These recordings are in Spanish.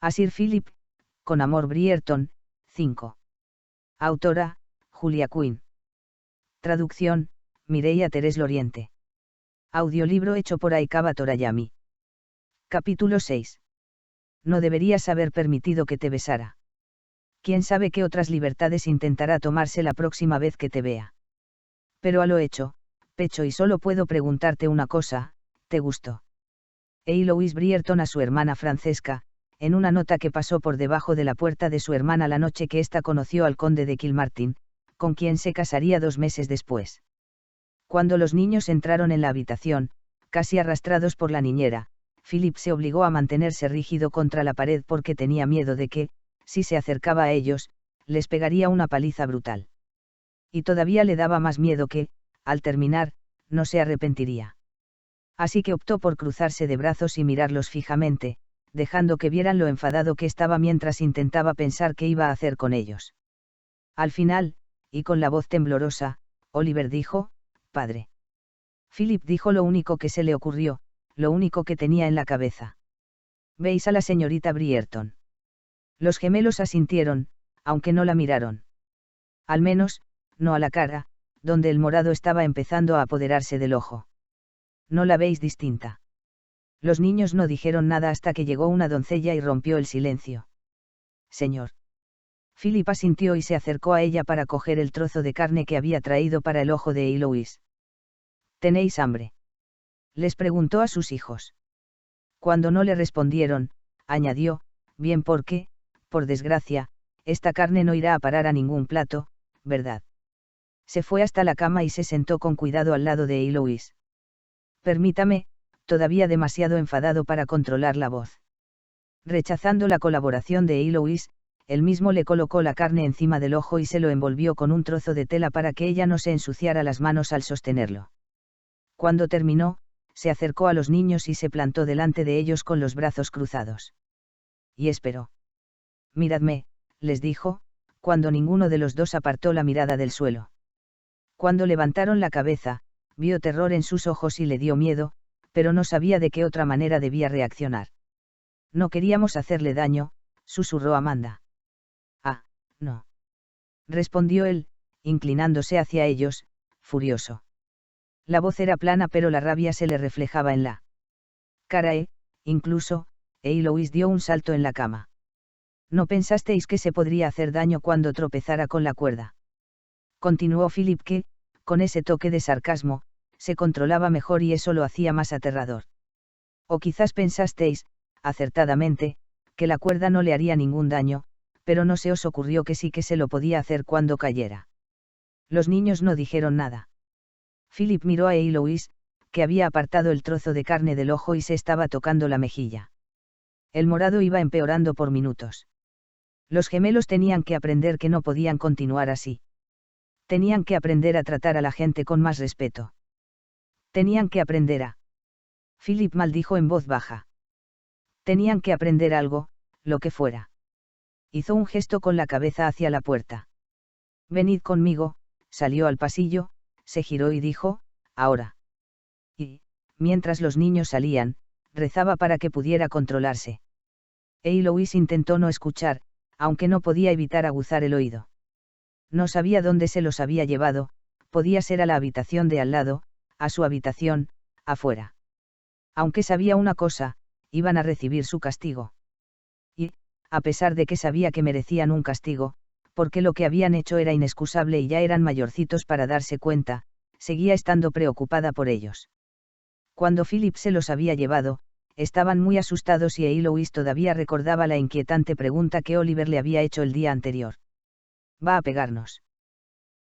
A Sir Philip, con amor Brierton, 5. Autora, Julia Quinn. Traducción, Mireia Terés Loriente. Audiolibro hecho por Aikaba Torayami. Capítulo 6. No deberías haber permitido que te besara. Quién sabe qué otras libertades intentará tomarse la próxima vez que te vea. Pero a lo hecho, pecho, y solo puedo preguntarte una cosa, ¿te gustó? Louise Brierton a su hermana Francesca, en una nota que pasó por debajo de la puerta de su hermana la noche que ésta conoció al conde de Kilmartin, con quien se casaría 2 meses después. Cuando los niños entraron en la habitación, casi arrastrados por la niñera, Philip se obligó a mantenerse rígido contra la pared porque tenía miedo de que, si se acercaba a ellos, les pegaría una paliza brutal. Y todavía le daba más miedo que, al terminar, no se arrepentiría. Así que optó por cruzarse de brazos y mirarlos fijamente, dejando que vieran lo enfadado que estaba mientras intentaba pensar qué iba a hacer con ellos. Al final, y con la voz temblorosa, Oliver dijo: «Padre». Philip dijo lo único que se le ocurrió, lo único que tenía en la cabeza. «¿Veis a la señorita Brierton?». Los gemelos asintieron, aunque no la miraron. Al menos, no a la cara, donde el morado estaba empezando a apoderarse del ojo. «¿No la veis distinta?». Los niños no dijeron nada hasta que llegó una doncella y rompió el silencio. «Señor». Philip asintió y se acercó a ella para coger el trozo de carne que había traído para el ojo de Louise. «¿Tenéis hambre?», les preguntó a sus hijos. Cuando no le respondieron, añadió: «Bien, porque, por desgracia, esta carne no irá a parar a ningún plato, ¿verdad?». Se fue hasta la cama y se sentó con cuidado al lado de Louise. «Permítame», todavía demasiado enfadado para controlar la voz. Rechazando la colaboración de Louise, él mismo le colocó la carne encima del ojo y se lo envolvió con un trozo de tela para que ella no se ensuciara las manos al sostenerlo. Cuando terminó, se acercó a los niños y se plantó delante de ellos con los brazos cruzados. Y esperó. «Miradme», les dijo, cuando ninguno de los dos apartó la mirada del suelo. Cuando levantaron la cabeza, vio terror en sus ojos y le dio miedo, pero no sabía de qué otra manera debía reaccionar. «No queríamos hacerle daño», susurró Amanda. «Ah, no», respondió él, inclinándose hacia ellos, furioso. La voz era plana pero la rabia se le reflejaba en la cara incluso, Louise dio un salto en la cama. «¿No pensasteis que se podría hacer daño cuando tropezara con la cuerda?», continuó Philip, que, con ese toque de sarcasmo, se controlaba mejor y eso lo hacía más aterrador. «O quizás pensasteis, acertadamente, que la cuerda no le haría ningún daño, pero no se os ocurrió que sí que se lo podía hacer cuando cayera». Los niños no dijeron nada. Philip miró a Louise, que había apartado el trozo de carne del ojo y se estaba tocando la mejilla. El morado iba empeorando por minutos. Los gemelos tenían que aprender que no podían continuar así. Tenían que aprender a tratar a la gente con más respeto. Tenían que aprender a... Philip maldijo en voz baja. Tenían que aprender algo, lo que fuera. Hizo un gesto con la cabeza hacia la puerta. «Venid conmigo», salió al pasillo, se giró y dijo: «Ahora». Y, mientras los niños salían, rezaba para que pudiera controlarse. Louise intentó no escuchar, aunque no podía evitar aguzar el oído. No sabía dónde se los había llevado, podía ser a la habitación de al lado, a su habitación, afuera. Aunque sabía una cosa, iban a recibir su castigo. Y, a pesar de que sabía que merecían un castigo, porque lo que habían hecho era inexcusable y ya eran mayorcitos para darse cuenta, seguía estando preocupada por ellos. Cuando Philip se los había llevado, estaban muy asustados y Louise todavía recordaba la inquietante pregunta que Oliver le había hecho el día anterior. «¿Va a pegarnos?».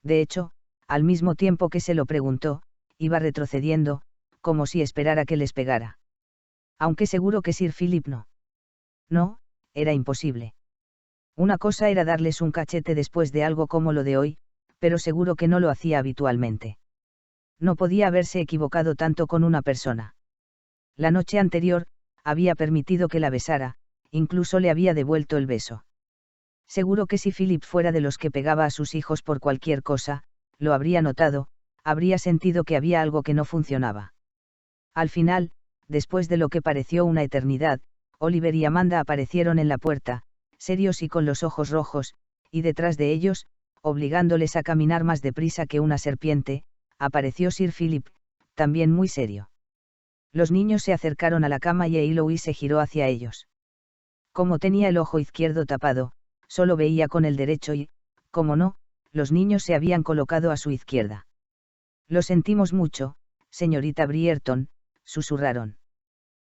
De hecho, al mismo tiempo que se lo preguntó, iba retrocediendo, como si esperara que les pegara. Aunque seguro que Sir Philip no. No, era imposible. Una cosa era darles un cachete después de algo como lo de hoy, pero seguro que no lo hacía habitualmente. No podía haberse equivocado tanto con una persona. La noche anterior, había permitido que la besara, incluso le había devuelto el beso. Seguro que si Philip fuera de los que pegaba a sus hijos por cualquier cosa, lo habría notado, habría sentido que había algo que no funcionaba. Al final, después de lo que pareció una eternidad, Oliver y Amanda aparecieron en la puerta, serios y con los ojos rojos, y detrás de ellos, obligándoles a caminar más deprisa que una serpiente, apareció Sir Philip, también muy serio. Los niños se acercaron a la cama y Eloise se giró hacia ellos. Como tenía el ojo izquierdo tapado, solo veía con el derecho y, como no, los niños se habían colocado a su izquierda. Lo sentimos mucho, señorita Brierton, susurraron.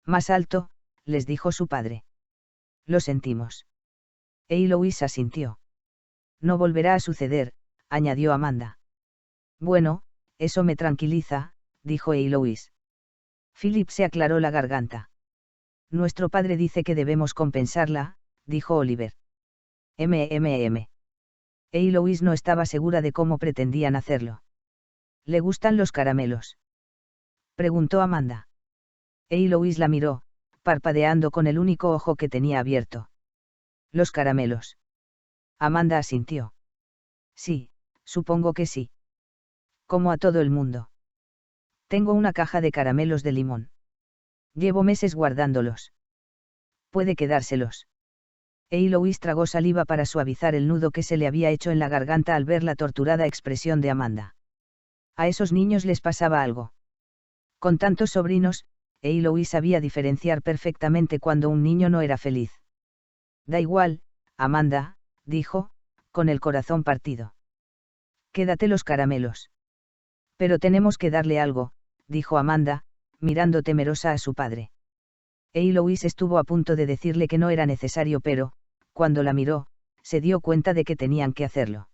Más alto, les dijo su padre. Lo sentimos. Eloise asintió. No volverá a suceder, añadió Amanda. Bueno, eso me tranquiliza, dijo Eloise. Philip se aclaró la garganta. Nuestro padre dice que debemos compensarla, dijo Oliver. Eloise no estaba segura de cómo pretendían hacerlo. ¿Le gustan los caramelos?, preguntó Amanda. Eloise la miró, parpadeando con el único ojo que tenía abierto. Los caramelos. Amanda asintió. Sí, supongo que sí. Como a todo el mundo. Tengo una caja de caramelos de limón. Llevo meses guardándolos. Puede quedárselos. Eloise tragó saliva para suavizar el nudo que se le había hecho en la garganta al ver la torturada expresión de Amanda. A esos niños les pasaba algo. Con tantos sobrinos, Eloise sabía diferenciar perfectamente cuando un niño no era feliz. Da igual, Amanda, dijo, con el corazón partido. Quédate los caramelos. Pero tenemos que darle algo, dijo Amanda, mirando temerosa a su padre. Eloise estuvo a punto de decirle que no era necesario, pero, cuando la miró, se dio cuenta de que tenían que hacerlo.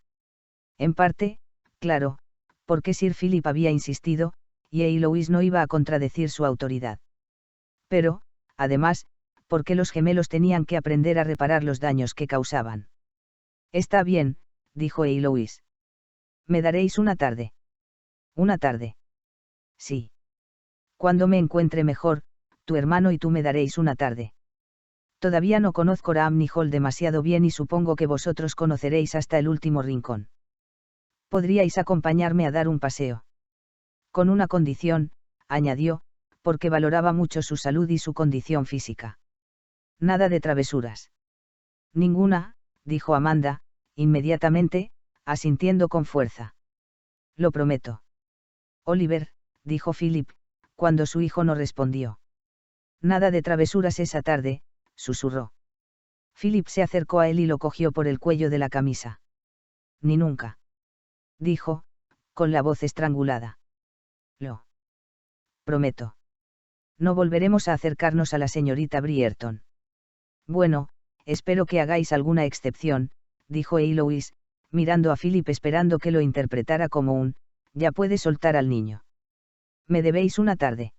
En parte, claro, porque Sir Philip había insistido, y Eloise no iba a contradecir su autoridad. Pero, además, porque los gemelos tenían que aprender a reparar los daños que causaban. Está bien, dijo Eloise. ¿Me daréis una tarde? ¿Una tarde? Sí. Cuando me encuentre mejor, tu hermano y tú me daréis una tarde. Todavía no conozco Ramney Hall demasiado bien y supongo que vosotros conoceréis hasta el último rincón. Podríais acompañarme a dar un paseo. Con una condición, añadió, porque valoraba mucho su salud y su condición física. Nada de travesuras. Ninguna, dijo Amanda, inmediatamente, asintiendo con fuerza. Lo prometo. Oliver, dijo Philip, cuando su hijo no respondió. Nada de travesuras esa tarde, susurró. Philip se acercó a él y lo cogió por el cuello de la camisa. Ni nunca. Dijo, con la voz estrangulada. Lo prometo. No volveremos a acercarnos a la señorita Brierton. Bueno, espero que hagáis alguna excepción, dijo Eloise, mirando a Philip esperando que lo interpretara como un, ya puede soltar al niño. Me debéis una tarde.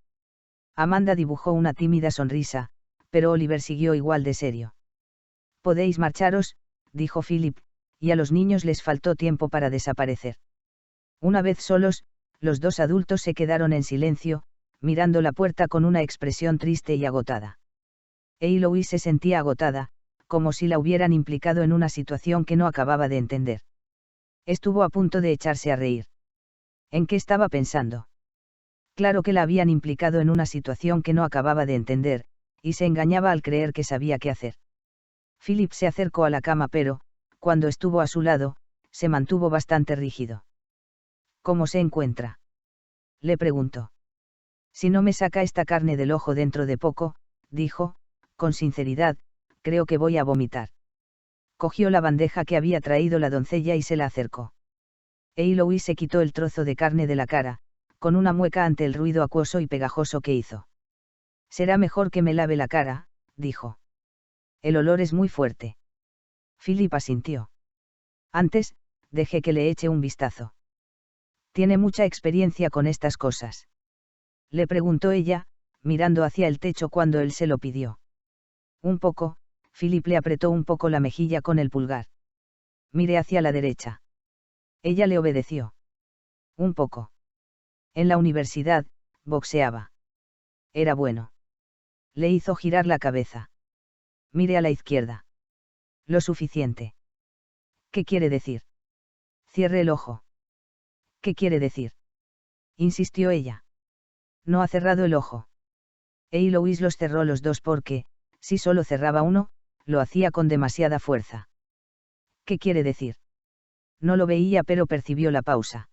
Amanda dibujó una tímida sonrisa, pero Oliver siguió igual de serio. Podéis marcharos, dijo Philip, y a los niños les faltó tiempo para desaparecer. Una vez solos, los dos adultos se quedaron en silencio, mirando la puerta con una expresión triste y agotada. Eloise se sentía agotada, como si la hubieran implicado en una situación que no acababa de entender. Estuvo a punto de echarse a reír. ¿En qué estaba pensando? Claro que la habían implicado en una situación que no acababa de entender, y se engañaba al creer que sabía qué hacer. Philip se acercó a la cama pero, cuando estuvo a su lado, se mantuvo bastante rígido. ¿Cómo se encuentra?, le preguntó. Si no me saca esta carne del ojo dentro de poco, dijo, con sinceridad, creo que voy a vomitar. Cogió la bandeja que había traído la doncella y se la acercó. Eloise se quitó el trozo de carne de la cara, con una mueca ante el ruido acuoso y pegajoso que hizo. Será mejor que me lave la cara, dijo. El olor es muy fuerte. Philip asintió. Antes, dejé que le eche un vistazo. ¿Tiene mucha experiencia con estas cosas?, le preguntó ella, mirando hacia el techo cuando él se lo pidió. Un poco, Philip le apretó un poco la mejilla con el pulgar. Mire hacia la derecha. Ella le obedeció. Un poco. En la universidad, boxeaba. Era bueno. Le hizo girar la cabeza. Mire a la izquierda. Lo suficiente. ¿Qué quiere decir? Cierre el ojo. ¿Qué quiere decir?, insistió ella. No ha cerrado el ojo. Eloise los cerró los dos porque, Si solo cerraba uno, lo hacía con demasiada fuerza. ¿Qué quiere decir? No lo veía, pero percibió la pausa.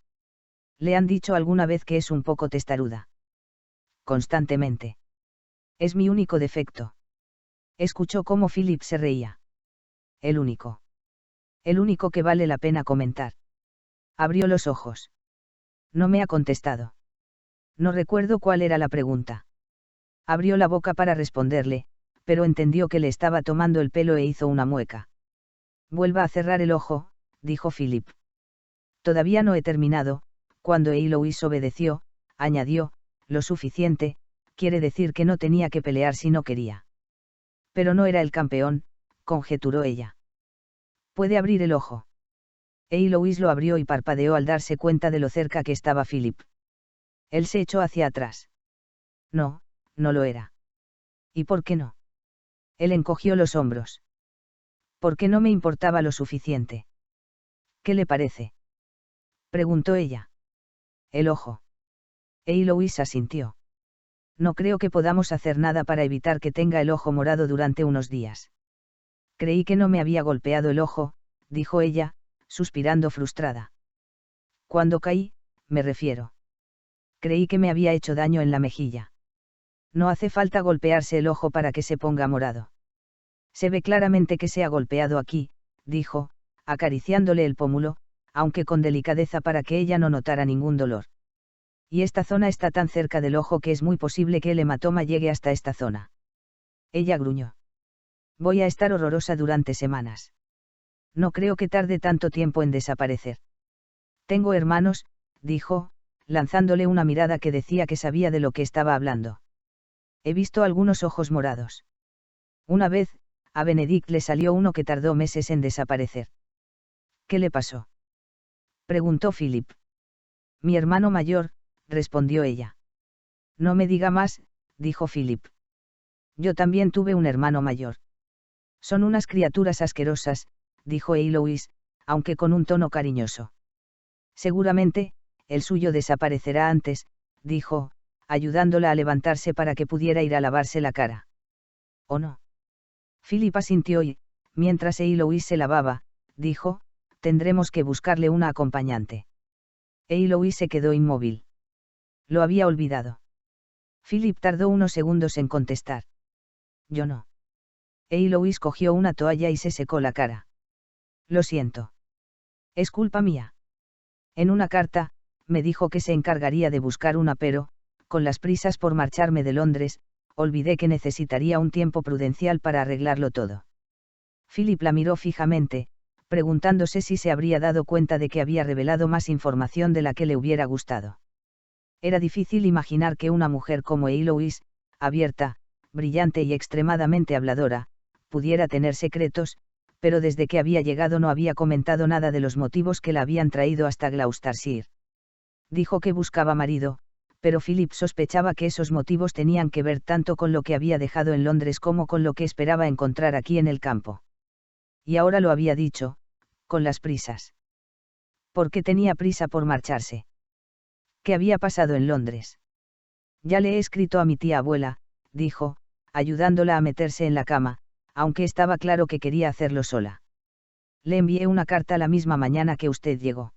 ¿Le han dicho alguna vez que es un poco testaruda? Constantemente. Es mi único defecto. Escuchó cómo Philip se reía. El único. El único que vale la pena comentar. Abrió los ojos. No me ha contestado. No recuerdo cuál era la pregunta. Abrió la boca para responderle, pero entendió que le estaba tomando el pelo e hizo una mueca. Vuelva a cerrar el ojo, dijo Philip. Todavía no he terminado. Cuando Eloise obedeció, añadió, lo suficiente, quiere decir que no tenía que pelear si no quería. Pero no era el campeón, conjeturó ella. Puede abrir el ojo. Eloise lo abrió y parpadeó al darse cuenta de lo cerca que estaba Philip. Él se echó hacia atrás. No, no lo era. ¿Y por qué no? Él encogió los hombros. Porque no me importaba lo suficiente. ¿Qué le parece? Preguntó ella. El ojo. Eloise asintió. No creo que podamos hacer nada para evitar que tenga el ojo morado durante unos días. Creí que no me había golpeado el ojo, dijo ella, suspirando frustrada. Cuando caí, me refiero. Creí que me había hecho daño en la mejilla. No hace falta golpearse el ojo para que se ponga morado. Se ve claramente que se ha golpeado aquí, dijo, acariciándole el pómulo, aunque con delicadeza para que ella no notara ningún dolor. Y esta zona está tan cerca del ojo que es muy posible que el hematoma llegue hasta esta zona. Ella gruñó. Voy a estar horrorosa durante semanas. No creo que tarde tanto tiempo en desaparecer. Tengo hermanos, dijo, lanzándole una mirada que decía que sabía de lo que estaba hablando. He visto algunos ojos morados. Una vez, a Benedict le salió uno que tardó meses en desaparecer. ¿Qué le pasó? Preguntó Philip. Mi hermano mayor, respondió ella. No me diga más, dijo Philip. Yo también tuve un hermano mayor. Son unas criaturas asquerosas, dijo Eloise, aunque con un tono cariñoso. Seguramente, el suyo desaparecerá antes, dijo, ayudándola a levantarse para que pudiera ir a lavarse la cara. ¿O no? Philip asintió y, mientras Eloise se lavaba, dijo, tendremos que buscarle una acompañante. Eloise se quedó inmóvil. Lo había olvidado. Philip tardó unos segundos en contestar. Yo no. Eloise cogió una toalla y se secó la cara. Lo siento. Es culpa mía. En una carta, me dijo que se encargaría de buscar una, pero, con las prisas por marcharme de Londres, olvidé que necesitaría un tiempo prudencial para arreglarlo todo. Philip la miró fijamente, preguntándose si se habría dado cuenta de que había revelado más información de la que le hubiera gustado. Era difícil imaginar que una mujer como Eloise, abierta, brillante y extremadamente habladora, pudiera tener secretos, pero desde que había llegado no había comentado nada de los motivos que la habían traído hasta Gloucestershire. Dijo que buscaba marido, pero Philip sospechaba que esos motivos tenían que ver tanto con lo que había dejado en Londres como con lo que esperaba encontrar aquí en el campo. Y ahora lo había dicho, con las prisas. ¿Por qué tenía prisa por marcharse? ¿Qué había pasado en Londres? Ya le he escrito a mi tía abuela, dijo, ayudándola a meterse en la cama, aunque estaba claro que quería hacerlo sola. Le envié una carta la misma mañana que usted llegó.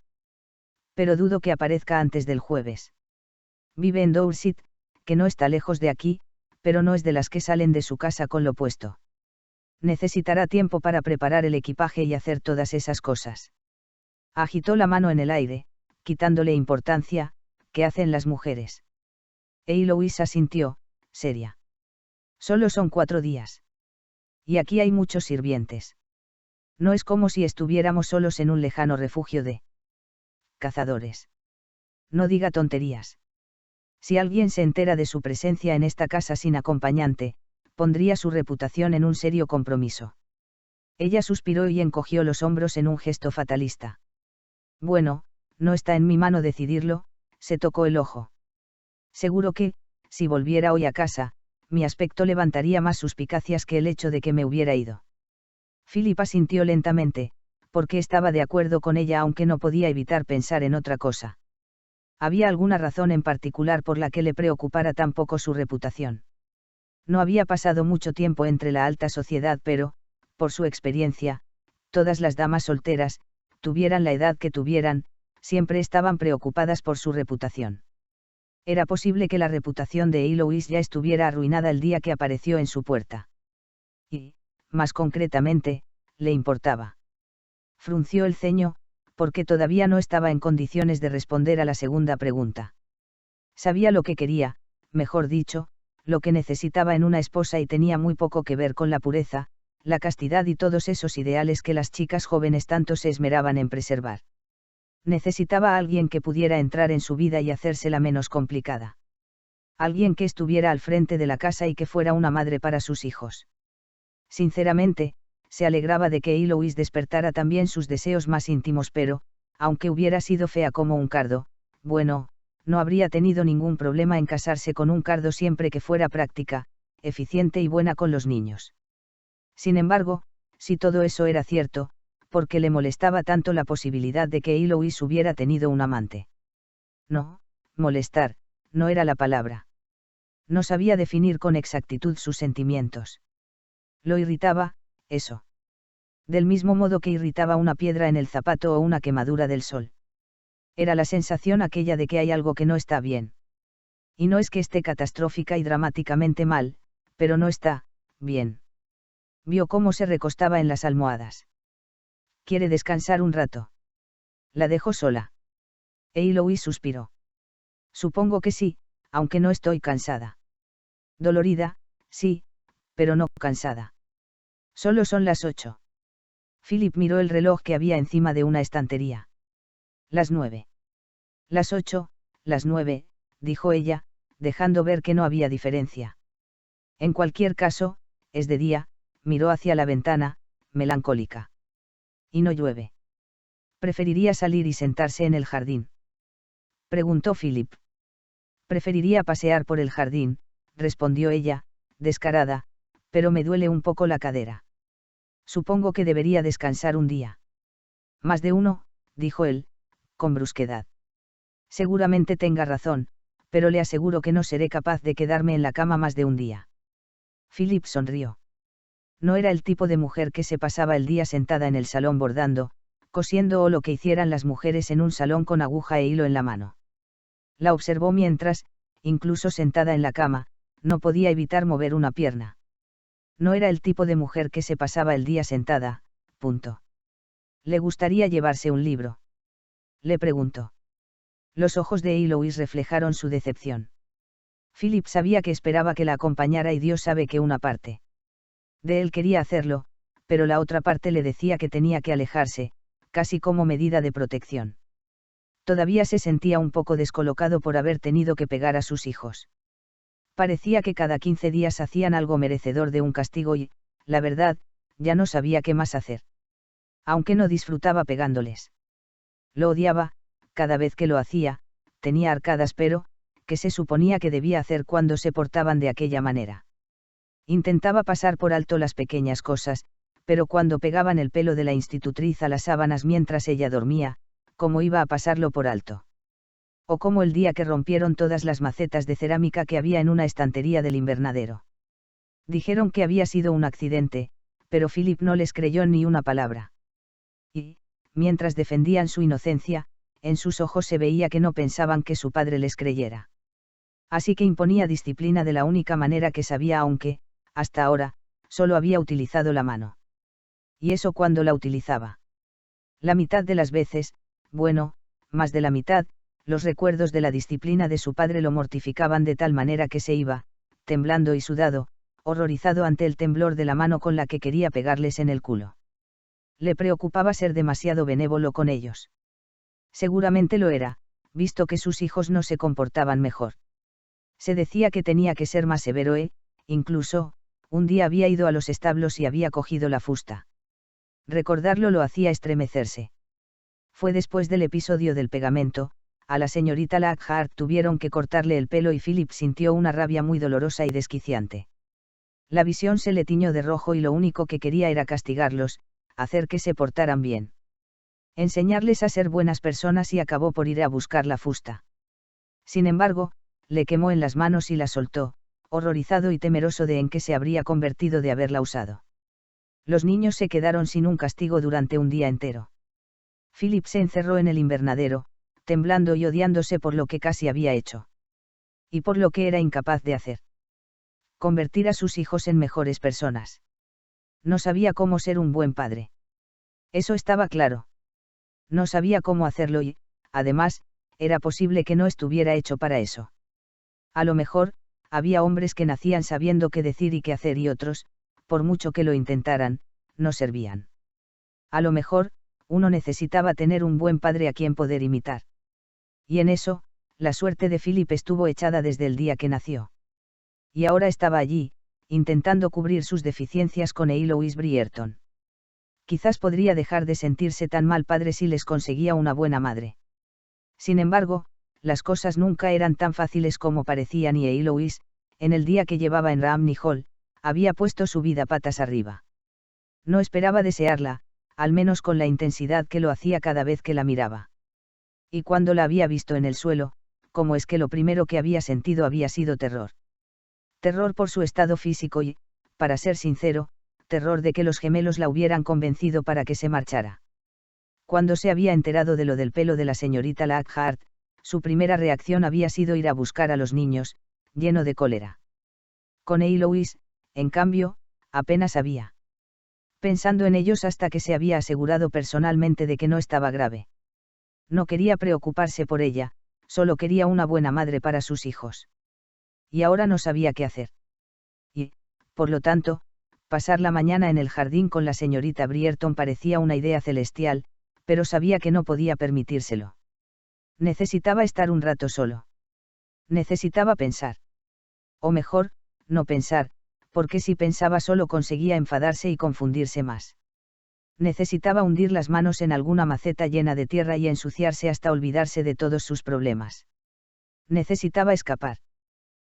Pero dudo que aparezca antes del jueves. Vive en Dorset, que no está lejos de aquí, pero no es de las que salen de su casa con lo puesto. Necesitará tiempo para preparar el equipaje y hacer todas esas cosas. Agitó la mano en el aire, quitándole importancia, ¿qué hacen las mujeres? Eloise asintió, seria. Solo son 4 días. Y aquí hay muchos sirvientes. No es como si estuviéramos solos en un lejano refugio de cazadores. No diga tonterías. Si alguien se entera de su presencia en esta casa sin acompañante, pondría su reputación en un serio compromiso. Ella suspiró y encogió los hombros en un gesto fatalista. Bueno, no está en mi mano decidirlo, se tocó el ojo. Seguro que, si volviera hoy a casa, mi aspecto levantaría más suspicacias que el hecho de que me hubiera ido. Philip asintió lentamente, porque estaba de acuerdo con ella aunque no podía evitar pensar en otra cosa. ¿Había alguna razón en particular por la que le preocupara tan poco su reputación? No había pasado mucho tiempo entre la alta sociedad, pero, por su experiencia, todas las damas solteras, tuvieran la edad que tuvieran, siempre estaban preocupadas por su reputación. Era posible que la reputación de Eloise ya estuviera arruinada el día que apareció en su puerta. Y, más concretamente, le importaba. Frunció el ceño, porque todavía no estaba en condiciones de responder a la segunda pregunta. Sabía lo que quería, mejor dicho, lo que necesitaba en una esposa y tenía muy poco que ver con la pureza, la castidad y todos esos ideales que las chicas jóvenes tanto se esmeraban en preservar. Necesitaba a alguien que pudiera entrar en su vida y hacérsela menos complicada. Alguien que estuviera al frente de la casa y que fuera una madre para sus hijos. Sinceramente, se alegraba de que Eloise despertara también sus deseos más íntimos, pero, aunque hubiera sido fea como un cardo, bueno, no habría tenido ningún problema en casarse con un cardo siempre que fuera práctica, eficiente y buena con los niños. Sin embargo, si todo eso era cierto, ¿por qué le molestaba tanto la posibilidad de que Eloise hubiera tenido un amante? No, molestar, no era la palabra. No sabía definir con exactitud sus sentimientos. Lo irritaba, eso. Del mismo modo que irritaba una piedra en el zapato o una quemadura del sol. Era la sensación aquella de que hay algo que no está bien. Y no es que esté catastrófica y dramáticamente mal, pero no está bien. Vio cómo se recostaba en las almohadas. ¿Quiere descansar un rato? La dejó sola. Eloise suspiró. Supongo que sí, aunque no estoy cansada. Dolorida, sí, pero no cansada. Solo son las 8. Philip miró el reloj que había encima de una estantería. Las 9. Las 8, las 9, dijo ella, dejando ver que no había diferencia. En cualquier caso, es de día, miró hacia la ventana, melancólica. Y no llueve. ¿Preferiría salir y sentarse en el jardín?, preguntó Philip. Preferiría pasear por el jardín, respondió ella, descarada, pero me duele un poco la cadera. Supongo que debería descansar un día. Más de uno, dijo él, con brusquedad. Seguramente tenga razón, pero le aseguro que no seré capaz de quedarme en la cama más de un día. Philip sonrió. No era el tipo de mujer que se pasaba el día sentada en el salón bordando, cosiendo o lo que hicieran las mujeres en un salón con aguja e hilo en la mano. La observó mientras, incluso sentada en la cama, no podía evitar mover una pierna. No era el tipo de mujer que se pasaba el día sentada, punto. ¿Le gustaría llevarse un libro?, le preguntó. Los ojos de Eloise reflejaron su decepción. Philip sabía que esperaba que la acompañara y Dios sabe que una parte de él quería hacerlo, pero la otra parte le decía que tenía que alejarse, casi como medida de protección. Todavía se sentía un poco descolocado por haber tenido que pegar a sus hijos. Parecía que cada 15 días hacían algo merecedor de un castigo y, la verdad, ya no sabía qué más hacer. Aunque no disfrutaba pegándoles. Lo odiaba, cada vez que lo hacía, tenía arcadas, pero, ¿qué se suponía que debía hacer cuando se portaban de aquella manera? Intentaba pasar por alto las pequeñas cosas, pero cuando pegaban el pelo de la institutriz a las sábanas mientras ella dormía, ¿cómo iba a pasarlo por alto? O como el día que rompieron todas las macetas de cerámica que había en una estantería del invernadero. Dijeron que había sido un accidente, pero Philip no les creyó ni una palabra. Y, mientras defendían su inocencia, en sus ojos se veía que no pensaban que su padre les creyera. Así que imponía disciplina de la única manera que sabía, aunque, hasta ahora, solo había utilizado la mano. ¿Y eso cuándo la utilizaba? La mitad de las veces, bueno, más de la mitad, los recuerdos de la disciplina de su padre lo mortificaban de tal manera que se iba, temblando y sudado, horrorizado ante el temblor de la mano con la que quería pegarles en el culo. Le preocupaba ser demasiado benévolo con ellos. Seguramente lo era, visto que sus hijos no se comportaban mejor. Se decía que tenía que ser más severo incluso, un día había ido a los establos y había cogido la fusta. Recordarlo lo hacía estremecerse. Fue después del episodio del pegamento, a la señorita Lockhart tuvieron que cortarle el pelo y Philip sintió una rabia muy dolorosa y desquiciante. La visión se le tiñó de rojo y lo único que quería era castigarlos, hacer que se portaran bien. Enseñarles a ser buenas personas y acabó por ir a buscar la fusta. Sin embargo, le quemó en las manos y la soltó, horrorizado y temeroso de en qué se habría convertido de haberla usado. Los niños se quedaron sin un castigo durante un día entero. Philip se encerró en el invernadero, temblando y odiándose por lo que casi había hecho. Y por lo que era incapaz de hacer. Convertir a sus hijos en mejores personas. No sabía cómo ser un buen padre. Eso estaba claro. No sabía cómo hacerlo y, además, era posible que no estuviera hecho para eso. A lo mejor, había hombres que nacían sabiendo qué decir y qué hacer y otros, por mucho que lo intentaran, no servían. A lo mejor, uno necesitaba tener un buen padre a quien poder imitar. Y en eso, la suerte de Philip estuvo echada desde el día que nació. Y ahora estaba allí, intentando cubrir sus deficiencias con Eloise Brierton. Quizás podría dejar de sentirse tan mal padre si les conseguía una buena madre. Sin embargo, las cosas nunca eran tan fáciles como parecían y Eloise, en el día que llevaba en Ramney Hall, había puesto su vida patas arriba. No esperaba desearla, al menos con la intensidad que lo hacía cada vez que la miraba. Y cuando la había visto en el suelo, como es que lo primero que había sentido había sido terror. Terror por su estado físico y, para ser sincero, terror de que los gemelos la hubieran convencido para que se marchara. Cuando se había enterado de lo del pelo de la señorita Lockhart, su primera reacción había sido ir a buscar a los niños, lleno de cólera. Con Eloise, en cambio, apenas había pensando en ellos hasta que se había asegurado personalmente de que no estaba grave. No quería preocuparse por ella, solo quería una buena madre para sus hijos. Y ahora no sabía qué hacer. Y, por lo tanto, pasar la mañana en el jardín con la señorita Brierton parecía una idea celestial, pero sabía que no podía permitírselo. Necesitaba estar un rato solo. Necesitaba pensar. O mejor, no pensar, porque si pensaba solo conseguía enfadarse y confundirse más. Necesitaba hundir las manos en alguna maceta llena de tierra y ensuciarse hasta olvidarse de todos sus problemas. Necesitaba escapar.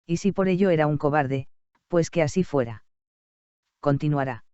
Y si por ello era un cobarde, pues que así fuera. Continuará.